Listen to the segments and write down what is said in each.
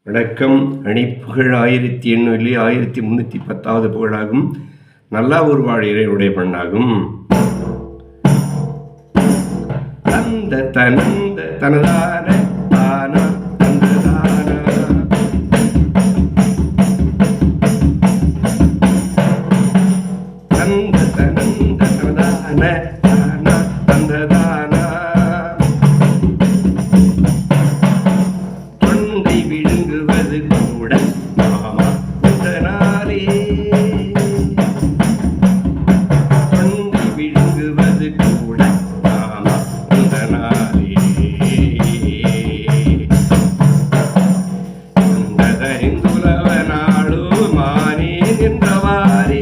வணக்கம். அணிப்புகழ் 1800 1310வது புகழாகும். நல்லா ஒரு இறைவனுடைய பண்ணாகும். தந்த தனந்த தனதான தானா தந்ததான தந்த தனந்த தனதான தானா தந்ததான தொண்டை விழுங்குவது கூட மாமா தந்தனாலே தொண்டை விழுங்குவது கூட மாமா தந்தனாலே தந்ததறிந்துலவ நாடு மானே நின்றவாரே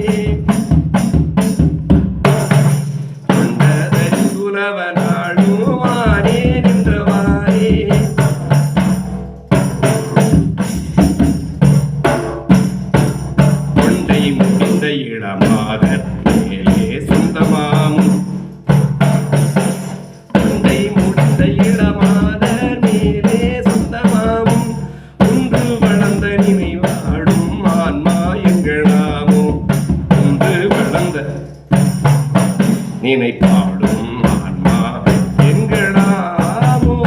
தந்ததறிந்துலவ நாடு மானே நின்றவாரே முடிந்த இளமாக மேலே சொந்தமாமும் தொண்டை முடிந்த இளமாத மேலே சொந்தமாமும் ஒன்று வளர்ந்த நினைவாடும் ஆன்மா எங்களாமோ ஒன்று வளர்ந்த நினைப்பாடும் ஆன்மா எங்களாமோ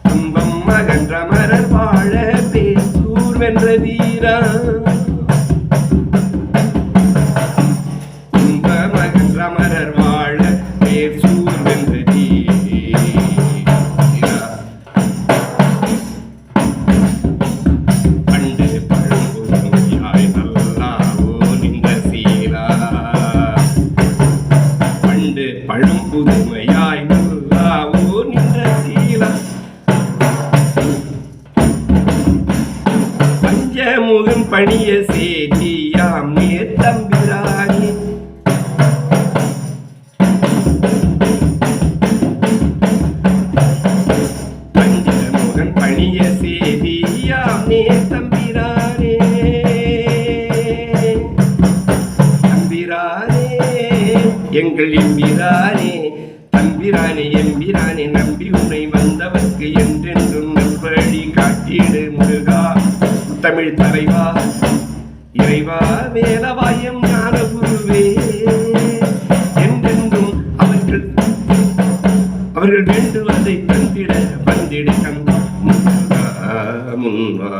துன்பம் மகன்ற மரர் வாழ பேசூர் வென்ற வீரா துன்ப மகன்ற மரர் வாழ பேசூர் வென்ற வீரா பண்டு பழம்புயாய் நல்லாவோ நின்ற சீரா பண்டு பழம் புதுமையாய் நல்லாவோ நின்ற சீலா பஞ்சமுகம் பணிய சேதியாம் நேர் தம்பிரானே பஞ்சமுகன் பணிய சேதியாம் நேர் தம்பிரானே தம்பிரானே எங்கள் எம்பிரானே தம்பிரானே எம்பிரானே நம்பி உன்னை வந்தவர்க்கு என்றென்றும் நல்வழி காட்டிடு முருகா தமிழ் தலைவா இறைவா வேலவாயம் ஞான குருவே என்றென்றும் அவர்கள் வேண்டுவதை தந்திட வந்திட கண் முன்வா